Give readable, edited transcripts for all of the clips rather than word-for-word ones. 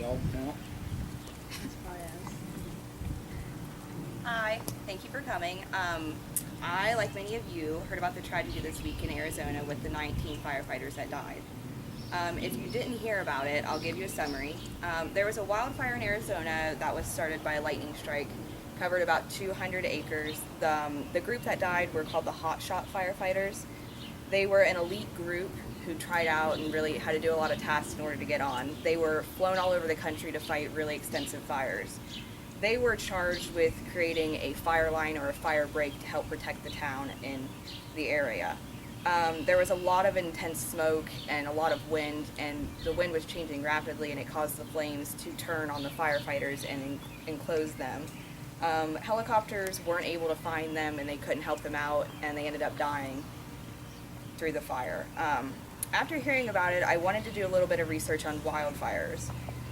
dog count. Hi, thank you for coming. I, like many of you, heard about the tragedy this week in Arizona with the 19 firefighters that died. If you didn't hear about it, I'll give you a summary. There was a wildfire in Arizona that was started by a lightning strike, covered about 200 acres. The group that died were called the Hot Shot firefighters. They were an elite group who tried out and really had to do a lot of tasks in order to get on. They were flown all over the country to fight really extensive fires. They were charged with creating a fire line or a fire break to help protect the town in the area. There was a lot of intense smoke and a lot of wind, and the wind was changing rapidly, and it caused the flames to turn on the firefighters and enclose them. Helicopters weren't able to find them, and they couldn't help them out, and they ended up dying through the fire. After hearing about it, I wanted to do a little bit of research on wildfires.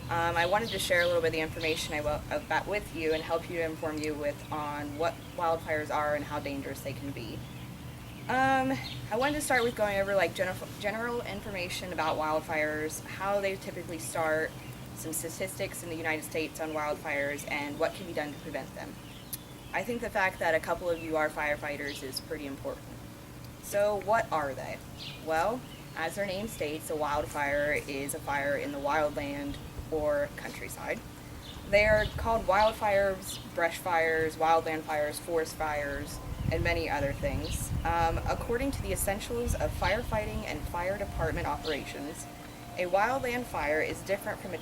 I wanted to share a little bit of the information about with you and help you inform you on what wildfires are and how dangerous they can be. I wanted to start with going over general information about wildfires, how they typically start, some statistics in the United States on wildfires, and what can be done to prevent them. I think the fact that a couple of you are firefighters is pretty important. So what are they? Well, as their name states, a wildfire is a fire in the wildland or countryside. They are called wildfires, brush fires, wildland fires, forest fires, and many other things. According to the Essentials of Firefighting and Fire Department Operations, a wildland fire is different from a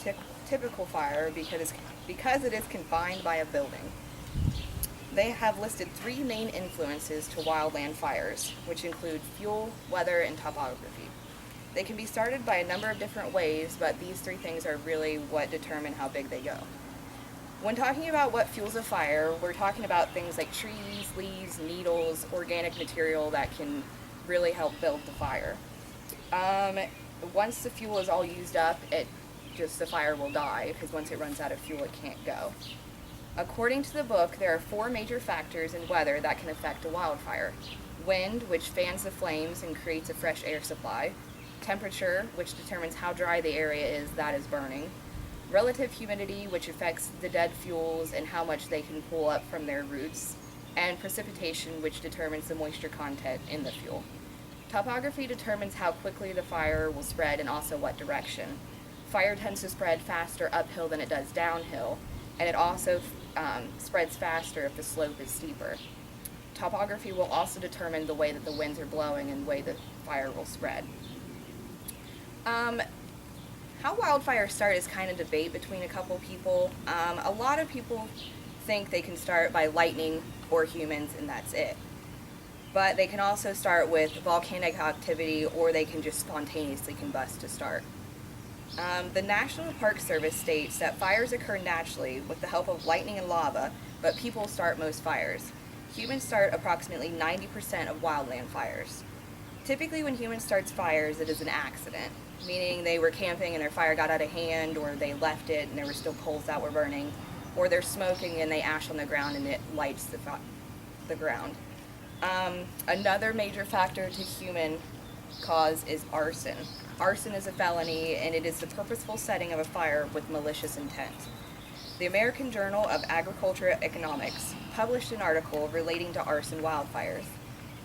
typical fire because it is confined by a building. They have listed three main influences to wildland fires, which include fuel, weather, and topography. They can be started by a number of different ways, but these three things are really what determine how big they go. When talking about what fuels a fire, we're talking about things like trees, leaves, needles, organic material that can really help build the fire. Once the fuel is all used up, the fire will die, because once it runs out of fuel, it can't go. According to the book, there are four major factors in weather that can affect a wildfire. Wind, which fans the flames and creates a fresh air supply. Temperature, which determines how dry the area is that is burning. Relative humidity, which affects the dead fuels and how much they can pull up from their roots. And precipitation, which determines the moisture content in the fuel. Topography determines how quickly the fire will spread and also what direction. Fire tends to spread faster uphill than it does downhill, and it also spreads faster if the slope is steeper. Topography will also determine the way that the winds are blowing and the way the fire will spread. How wildfires start is kind of debate between a couple people. A lot of people think they can start by lightning or humans and that's it. But they can also start with volcanic activity, or they can just spontaneously combust to start. The National Park Service states that fires occur naturally with the help of lightning and lava, but people start most fires. Humans start approximately 90% of wildland fires. Typically when humans start fires, it is an accident, meaning they were camping and their fire got out of hand, or they left it and there were still coals that were burning, or they're smoking and they ash on the ground and it lights the ground. Another major factor to human cause is arson. Arson is a felony, and it is the purposeful setting of a fire with malicious intent. The American Journal of Agricultural Economics published an article relating to arson wildfires.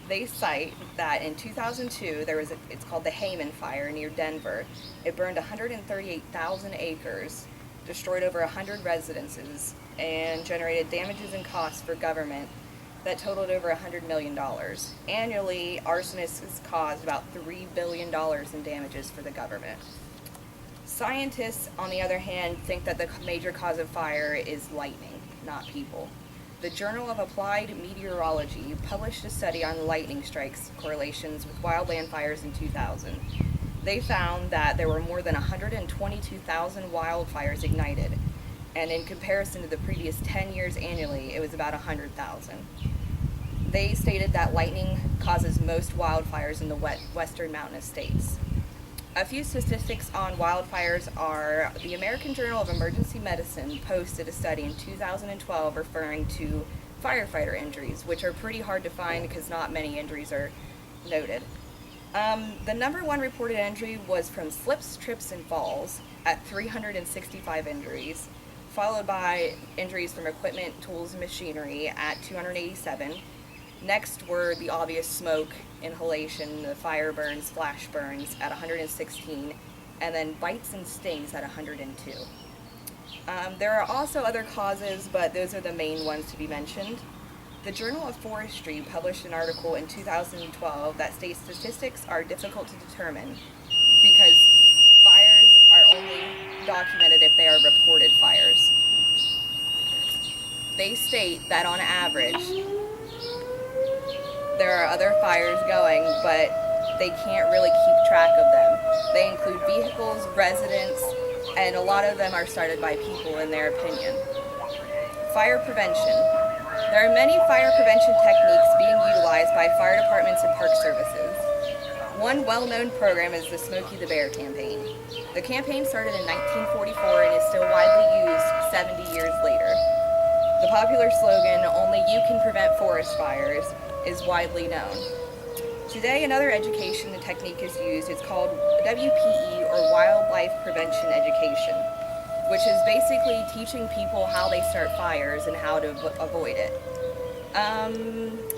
They cite that in 2002, it's called the Hayman Fire near Denver. It burned 138,000 acres, destroyed over 100 residences, and generated damages and costs for government that totaled over $100 million. Annually, arsonists has caused about $3 billion in damages for the government. Scientists, on the other hand, think that the major cause of fire is lightning, not people. The Journal of Applied Meteorology published a study on lightning strikes correlations with wildland fires in 2000. They found that there were more than 122,000 wildfires ignited, and in comparison to the previous 10 years annually, it was about 100,000. They stated that lightning causes most wildfires in the western mountainous states. A few statistics on wildfires are the American Journal of Emergency Medicine posted a study in 2012 referring to firefighter injuries, which are pretty hard to find because not many injuries are noted. The number one reported injury was from slips, trips, and falls at 365 injuries, followed by injuries from equipment, tools, and machinery at 287. Next were the obvious smoke, inhalation, the fire burns, flash burns at 116, and then bites and stings at 102. There are also other causes, but those are the main ones to be mentioned. The Journal of Forestry published an article in 2012 that states statistics are difficult to determine because fires are only documented if they are reported fires. They state that on average, there are other fires going, but they can't really keep track of them. They include vehicles, residents, and a lot of them are started by people in their opinion. Fire prevention. There are many fire prevention techniques being utilized by fire departments and park services. One well-known program is the Smokey the Bear campaign. The campaign started in 1944 and is still widely used 70 years later. The popular slogan, "Only you can prevent forest fires," is widely known. Today, another education technique is used. It's called WPE, or Wildlife Prevention Education, which is basically teaching people how they start fires and how to avoid it.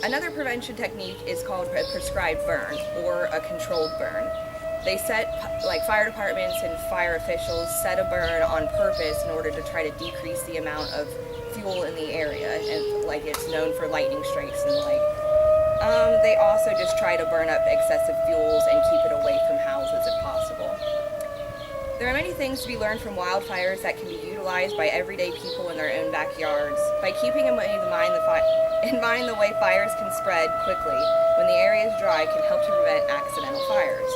Another prevention technique is called a prescribed burn, or a controlled burn. They fire departments and fire officials set a burn on purpose in order to try to decrease the amount of fuel in the area, and it's known for lightning strikes and they also just try to burn up excessive fuels and keep it away from houses if possible. There are many things to be learned from wildfires that can be utilized by everyday people in their own backyards. By keeping in mind the way fires can spread quickly when the area is dry can help to prevent accidental fires.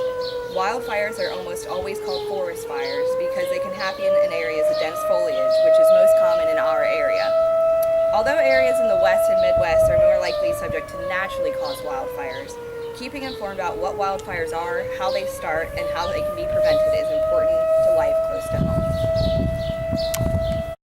Wildfires are almost always called forest fires because they can happen in areas of dense foliage, which is most common in our area. Although areas in the West and Midwest are more likely subject to naturally caused wildfires, keeping informed about what wildfires are, how they start, and how they can be prevented